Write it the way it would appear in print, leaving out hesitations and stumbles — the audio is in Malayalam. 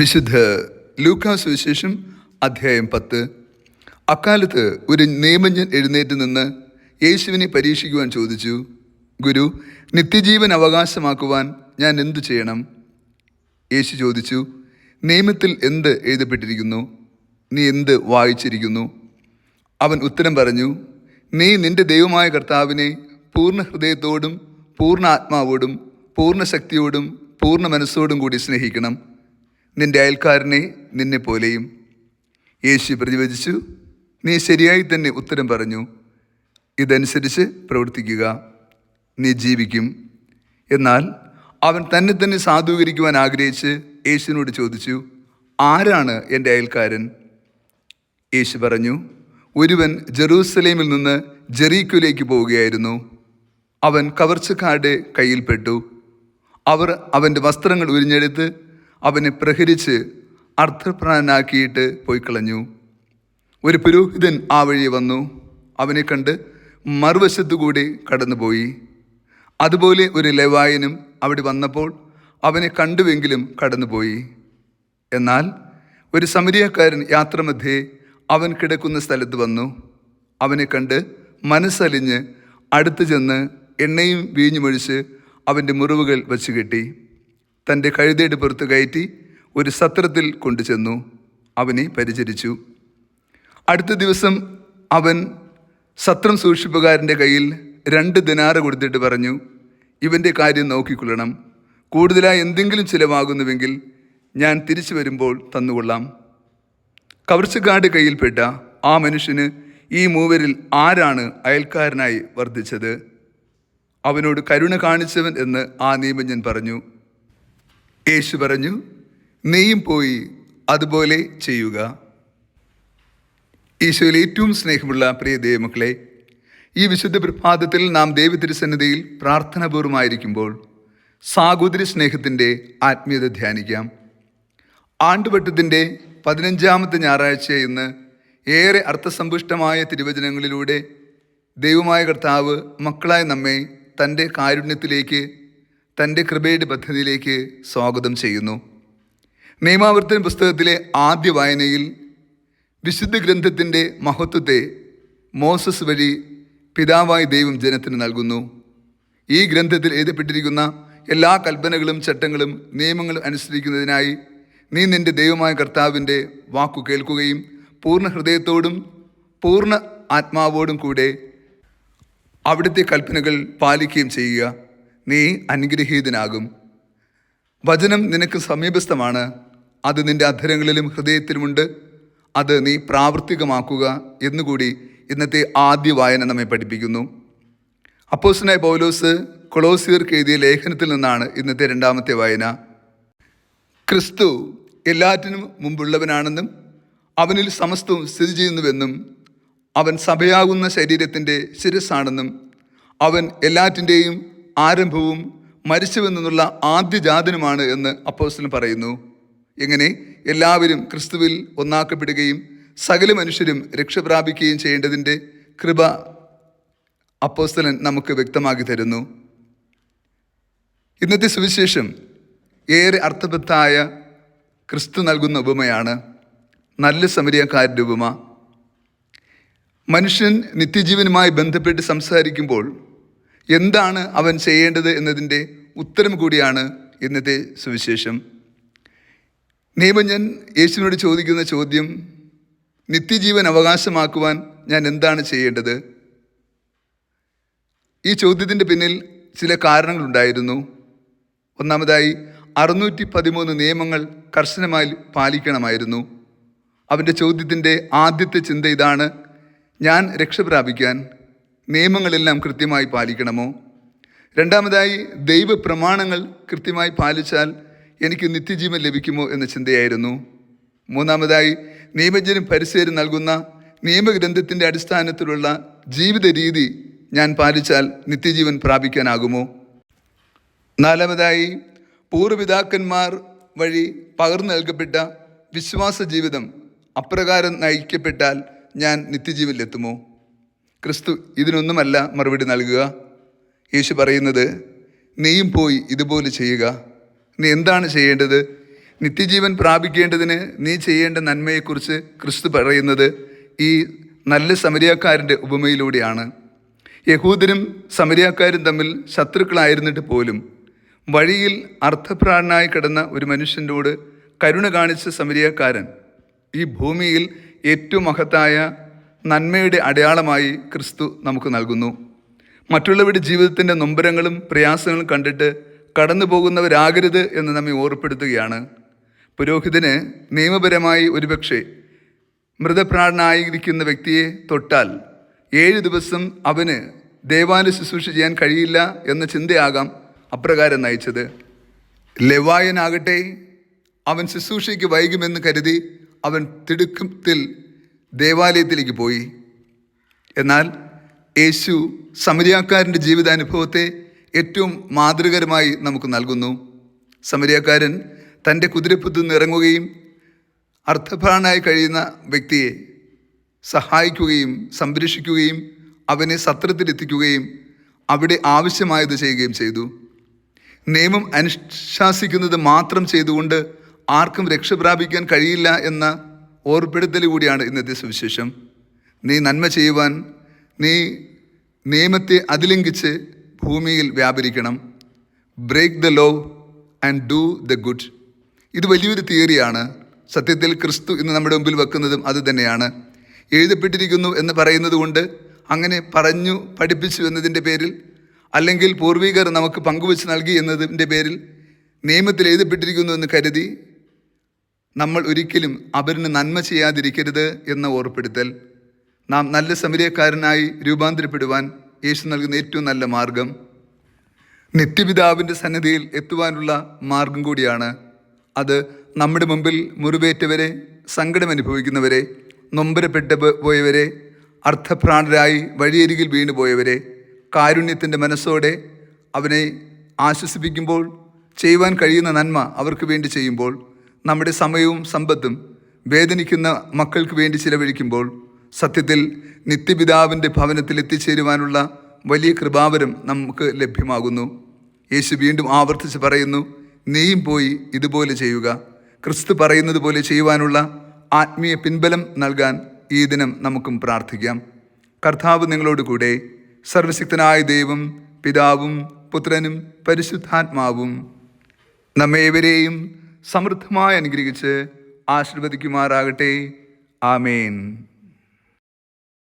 വിശുദ്ധ ലൂക്കാസ് സുവിശേഷം അധ്യായം 10. അക്കാലത്ത് ഒരു നിയമജ്ഞൻ എഴുന്നേറ്റ് നിന്ന് യേശുവിനെ പരീക്ഷിക്കുവാൻ ചോദിച്ചു, ഗുരു, നിത്യജീവൻ അവകാശമാക്കുവാൻ ഞാൻ എന്തു ചെയ്യണം? യേശു ചോദിച്ചു, നിയമത്തിൽ എന്ത് എഴുതപ്പെട്ടിരിക്കുന്നു? നീ എന്ത് വായിച്ചിരിക്കുന്നു? അവൻ ഉത്തരം പറഞ്ഞു, നീ നിന്റെ ദൈവമായ കർത്താവിനെ പൂർണ്ണ ഹൃദയത്തോടും പൂർണ്ണ ആത്മാവോടും പൂർണ്ണ ശക്തിയോടും പൂർണ്ണ മനസ്സോടും കൂടി സ്നേഹിക്കണം, നിന്റെ അയൽക്കാരനെ നിന്നെ പോലെയും. യേശു പ്രതിവചിച്ചു, നീ ശരിയായി തന്നെ ഉത്തരം പറഞ്ഞു. ഇതനുസരിച്ച് പ്രവർത്തിക്കുക, നീ ജീവിക്കും. എന്നാൽ അവൻ തന്നെ സാധൂകരിക്കുവാൻ ആഗ്രഹിച്ച് യേശുവിനോട് ചോദിച്ചു, ആരാണ് എൻ്റെ അയൽക്കാരൻ? യേശു പറഞ്ഞു, ഒരുവൻ ജെറൂസലേമിൽ നിന്ന് ജെറീക്കോയിലേക്ക് പോവുകയായിരുന്നു. അവൻ കവർച്ചക്കാരുടെ കയ്യിൽപ്പെട്ടു. അവർ അവൻ്റെ വസ്ത്രങ്ങൾ ഉരിഞ്ഞെടുത്ത് അവനെ പ്രഹരിച്ച് അർദ്ധപ്രാണനാക്കിയിട്ട് പോയിക്കളഞ്ഞു. ഒരു പുരോഹിതൻ ആ വഴി വന്നു. അവനെ കണ്ട് മറുവശത്തുകൂടി കടന്നുപോയി. അതുപോലെ ഒരു ലേവായനും അവിടെ വന്നപ്പോൾ അവനെ കണ്ടുവെങ്കിലും കടന്നുപോയി. എന്നാൽ ഒരു സമരിയക്കാരൻ യാത്രമധ്യേ അവൻ കിടക്കുന്ന സ്ഥലത്ത് വന്നു. അവനെ കണ്ട് മനസ്സലിഞ്ഞ് അടുത്ത് ചെന്ന് എണ്ണയും വീഞ്ഞുമൊഴിച്ച് അവൻ്റെ മുറിവുകൾ വച്ചു കെട്ടി തൻ്റെ കഴുതയുടെ പുറത്ത് കയറ്റി ഒരു സത്രത്തിൽ കൊണ്ടുചെന്നു അവനെ പരിചരിച്ചു. അടുത്ത ദിവസം അവൻ സത്രം സൂക്ഷിപ്പുകാരൻ്റെ കയ്യിൽ 2 ദിനാറ് കൊടുത്തിട്ട് പറഞ്ഞു, ഇവൻ്റെ കാര്യം നോക്കിക്കൊള്ളണം. കൂടുതലായി എന്തെങ്കിലും ചിലവാകുന്നുവെങ്കിൽ ഞാൻ തിരിച്ചു വരുമ്പോൾ തന്നുകൊള്ളാം. കവർച്ചക്കാരുടെ കയ്യിൽപ്പെട്ട ആ മനുഷ്യന് ഈ മൂവരിൽ ആരാണ് അയൽക്കാരനായി വർദ്ധിച്ചത്? അവനോട് കരുണ കാണിച്ചവൻ എന്ന് ആ നിയമജ്ഞൻ പറഞ്ഞു. യേശു പറഞ്ഞു, നീയും പോയി അതുപോലെ ചെയ്യുക. ഈശോയിൽ ഏറ്റവും സ്നേഹമുള്ള പ്രിയ ദൈവമക്കളെ, ഈ വിശുദ്ധ പ്രഭാതത്തിൽ നാം ദൈവതിരുസന്നിധിയിൽ പ്രാർത്ഥനാപൂർവമായിരിക്കുമ്പോൾ സാഹോദര്യ സ്നേഹത്തിൻ്റെ ആത്മീയത ധ്യാനിക്കാം. ആണ്ടുവട്ടത്തിൻ്റെ 15ാമത്തെ ഞായറാഴ്ച ഇന്ന് ഏറെ അർത്ഥസമ്പുഷ്ടമായ തിരുവചനങ്ങളിലൂടെ ദൈവമായ കർത്താവ് മക്കളായ നമ്മെ തൻ്റെ കാരുണ്യത്തിലേക്ക്, തൻ്റെ കൃപയുടെ പദ്ധതിയിലേക്ക് സ്വാഗതം ചെയ്യുന്നു. നിയമാവർത്തന പുസ്തകത്തിലെ ആദ്യ വായനയിൽ വിശുദ്ധ ഗ്രന്ഥത്തിൻ്റെ മഹത്വത്തെ മോസസ് വഴി പിതാവായ ദൈവം ജനത്തിന് നൽകുന്നു. ഈ ഗ്രന്ഥത്തിൽ എഴുതപ്പെട്ടിരിക്കുന്ന എല്ലാ കൽപ്പനകളും ചട്ടങ്ങളും നിയമങ്ങളും അനുസരിക്കുന്നതിനായി നീ നിൻ്റെ ദൈവമായ കർത്താവിൻ്റെ വാക്കു കേൾക്കുകയും പൂർണ്ണ ഹൃദയത്തോടും പൂർണ്ണ ആത്മാവോടും കൂടെ അവിടുത്തെ കൽപ്പനകൾ പാലിക്കുകയും ചെയ്യുക. നീ അനുഗ്രഹീതനാകും. വചനം നിനക്ക് സമീപസ്ഥമാണ്, അത് നിൻ്റെ അധരങ്ങളിലും ഹൃദയത്തിലുമുണ്ട്, അത് നീ പ്രാവർത്തികമാക്കുക എന്നുകൂടി ഇന്നത്തെ ആദ്യ വായന നമ്മെ പഠിപ്പിക്കുന്നു. അപ്പോസ്തലനായ പൗലോസ് കൊളോസ്യർക്ക് എഴുതിയ ലേഖനത്തിൽ നിന്നാണ് ഇന്നത്തെ 2ാമത്തെ വായന. ക്രിസ്തു എല്ലാറ്റിനും മുമ്പുള്ളവനാണെന്നും അവനിൽ സമസ്തവും സ്ഥിതി ചെയ്യുന്നുവെന്നും അവൻ സഭയാകുന്ന ശരീരത്തിൻ്റെ ശിരസ്സാണെന്നും അവൻ എല്ലാറ്റിൻ്റെയും ആരംഭവും മരിച്ചുവെന്നു നിന്നുള്ള ആദ്യജാതനുമാണ് എന്ന് അപ്പോസ്തലൻ പറയുന്നു. ഇങ്ങനെ എല്ലാവരും ക്രിസ്തുവിൽ ഒന്നാക്കപ്പെടുകയും സകല മനുഷ്യരും രക്ഷ പ്രാപിക്കുകയും ചെയ്യേണ്ടതിൻ്റെ കൃപ അപ്പോസ്തലൻ നമുക്ക് വ്യക്തമാക്കി തരുന്നു. ഇന്നത്തെ സുവിശേഷം ഏറെ അർത്ഥവത്തായ ക്രിസ്തു നൽകുന്ന ഉപമയാണ്, നല്ല സമരിയക്കാരൻ്റെ ഉപമ. മനുഷ്യൻ നിത്യജീവനുമായി ബന്ധപ്പെട്ട് സംസാരിക്കുമ്പോൾ എന്താണ് അവൻ ചെയ്യേണ്ടത് എന്നതിൻ്റെ ഉത്തരം കൂടിയാണ് ഇന്നത്തെ സുവിശേഷം. നിയമജ്ഞൻ യേശുവിനോട് ചോദിക്കുന്ന ചോദ്യം, നിത്യജീവൻ അവകാശമാക്കുവാൻ ഞാൻ എന്താണ് ചെയ്യേണ്ടത്? ഈ ചോദ്യത്തിൻ്റെ പിന്നിൽ ചില കാരണങ്ങളുണ്ടായിരുന്നു. ഒന്നാമതായി 613 നിയമങ്ങൾ കർശനമായി പാലിക്കണമായിരുന്നു. അവൻ്റെ ചോദ്യത്തിൻ്റെ ആദ്യത്തെ ചിന്ത ഇതാണ്, ഞാൻ രക്ഷ പ്രാപിക്കാൻ നിയമങ്ങളെല്ലാം കൃത്യമായി പാലിക്കണമോ? രണ്ടാമതായി, ദൈവപ്രമാണങ്ങൾ കൃത്യമായി പാലിച്ചാൽ എനിക്ക് നിത്യജീവൻ ലഭിക്കുമോ എന്ന ചിന്തയായിരുന്നു. മൂന്നാമതായി, നിയമജ്ഞരും പരിസരും നൽകുന്ന നിയമഗ്രന്ഥത്തിൻ്റെ അടിസ്ഥാനത്തിലുള്ള ജീവിത രീതി ഞാൻ പാലിച്ചാൽ നിത്യജീവൻ പ്രാപിക്കാനാകുമോ? നാലാമതായി, പൂർവ്വപിതാക്കന്മാർ വഴി പകർന്നു നൽകപ്പെട്ട വിശ്വാസ ജീവിതം അപ്രകാരം നയിക്കപ്പെട്ടാൽ ഞാൻ നിത്യജീവനിലെത്തുമോ? ക്രിസ്തു ഇതിനൊന്നുമല്ല മറുപടി നൽകുക. യേശു പറയുന്നത്, നീയും പോയി ഇതുപോലെ ചെയ്യുക. നീ എന്താണ് ചെയ്യേണ്ടത്? നിത്യജീവൻ പ്രാപിക്കേണ്ടതിന് നീ ചെയ്യേണ്ട നന്മയെക്കുറിച്ച് ക്രിസ്തു പറയുന്നത് ഈ നല്ല സമരിയാക്കാരൻ്റെ ഉപമയിലൂടെയാണ്. യഹൂദരും സമരിയാക്കാരും തമ്മിൽ ശത്രുക്കളായിരുന്നിട്ട് പോലും വഴിയിൽ അർത്ഥപ്രാണനായി കിടന്ന ഒരു മനുഷ്യനോട് കരുണ കാണിച്ച സമരിയാക്കാരൻ ഈ ഭൂമിയിൽ ഏറ്റവും മഹത്തായ നന്മയുടെ അടയാളമായി ക്രിസ്തു നമുക്ക് നൽകുന്നു. മറ്റുള്ളവരുടെ ജീവിതത്തിൻ്റെ നൊമ്പരങ്ങളും പ്രയാസങ്ങളും കണ്ടിട്ട് കടന്നു പോകുന്നവരാകരുത് എന്ന് നമ്മെ ഓർപ്പെടുത്തുകയാണ്. പുരോഹിതന് നിയമപരമായി ഒരുപക്ഷെ മൃതപ്രാണനായിരിക്കുന്ന വ്യക്തിയെ തൊട്ടാൽ 7 ദിവസം അവന് ദേവാലയ ശുശ്രൂഷ ചെയ്യാൻ കഴിയില്ല എന്ന ചിന്തയാകാം അപ്രകാരം നയിച്ചത്. ലെവായനാകട്ടെ, അവൻ ശുശ്രൂഷയ്ക്ക് വൈകുമെന്ന് കരുതി അവൻ തിടുക്കത്തിൽ ദേവാലയത്തിലേക്ക് പോയി. എന്നാൽ യേശു സമരിയാക്കാരൻ്റെ ജീവിതാനുഭവത്തെ ഏറ്റവും മാതൃകരമായി നമുക്ക് നൽകുന്നു. സമരിയാക്കാരൻ തൻ്റെ കുതിരപ്പുറത്തു നിന്ന് ഇറങ്ങുകയും അർത്ഥപ്രാണനായി കഴിയുന്ന വ്യക്തിയെ സഹായിക്കുകയും സംരക്ഷിക്കുകയും അവനെ സത്രത്തിലെത്തിക്കുകയും അവിടെ ആവശ്യമായത് ചെയ്യുകയും ചെയ്തു. നിയമം അനുശാസിക്കുന്നത് മാത്രം ചെയ്തുകൊണ്ട് ആർക്കും രക്ഷ പ്രാപിക്കാൻ കഴിയില്ല എന്ന ഓർപ്പെടുത്തൽ കൂടിയാണ് ഇന്നത്തെ സുവിശേഷം. നീ നന്മ ചെയ്യുവാൻ നീ നിയമത്തെ അതിലംഘിച്ച് ഭൂമിയിൽ വ്യാപരിക്കണം. Break the law and do the good. ഇത് വലിയൊരു തിയറിയാണ്. സത്യത്തിൽ ക്രിസ്തു ഇന്ന് നമ്മുടെ മുമ്പിൽ വെക്കുന്നതും അത് തന്നെയാണ്. എഴുതപ്പെട്ടിരിക്കുന്നു എന്ന് പറയുന്നത് കൊണ്ട്, അങ്ങനെ പറഞ്ഞു പഠിപ്പിച്ചു എന്നതിൻ്റെ പേരിൽ, അല്ലെങ്കിൽ പൂർവികർ നമുക്ക് പങ്കുവച്ച് നൽകി എന്നതിൻ്റെ പേരിൽ നിയമത്തിൽ എഴുതപ്പെട്ടിരിക്കുന്നു എന്ന് കരുതി നമ്മൾ ഒരിക്കലും അവരിന് നന്മ ചെയ്യാതിരിക്കരുത് എന്ന ഓർപ്പെടുത്തൽ. നാം നല്ല സമരിയക്കാരനായി രൂപാന്തരപ്പെടുവാൻ യേശു നൽകുന്ന ഏറ്റവും നല്ല മാർഗം നിത്യപിതാവിൻ്റെ സന്നിധിയിൽ എത്തുവാനുള്ള മാർഗം കൂടിയാണ്. അത് നമ്മുടെ മുമ്പിൽ മുറിവേറ്റവരെ, സങ്കടം അനുഭവിക്കുന്നവരെ, നൊമ്പരപ്പെട്ട് പോയവരെ, അർത്ഥപ്രാണരായി വഴിയരികിൽ വീണുപോയവരെ കാരുണ്യത്തിൻ്റെ മനസ്സോടെ അവനെ ആശ്വസിപ്പിക്കുമ്പോൾ, ചെയ്യുവാൻ കഴിയുന്ന നന്മ അവർക്ക് വേണ്ടി ചെയ്യുമ്പോൾ, നമ്മുടെ സമയവും സമ്പത്തും വേദനിക്കുന്ന മക്കൾക്ക് വേണ്ടി ചിലവഴിക്കുമ്പോൾ സത്യത്തിൽ നിത്യപിതാവിൻ്റെ ഭവനത്തിൽ എത്തിച്ചേരുവാനുള്ള വലിയ കൃപാവരം നമുക്ക് ലഭ്യമാകുന്നു. യേശു വീണ്ടും ആവർത്തിച്ച് പറയുന്നു, നീയും പോയി ഇതുപോലെ ചെയ്യുക. ക്രിസ്തു പറയുന്നത് പോലെ ചെയ്യുവാനുള്ള ആത്മീയ പിൻബലം നൽകാൻ ഈ ദിനം നമുക്കും പ്രാർത്ഥിക്കാം. കർത്താവ് നിങ്ങളോട് കൂടെ. സർവശക്തനായ ദൈവം, പിതാവും പുത്രനും പരിശുദ്ധാത്മാവും നമ്മേവരെയും സമൃദ്ധമായി അനുഗ്രഹിച്ച് ആശീർവദിക്കുമാറാകട്ടെ. ആമേൻ.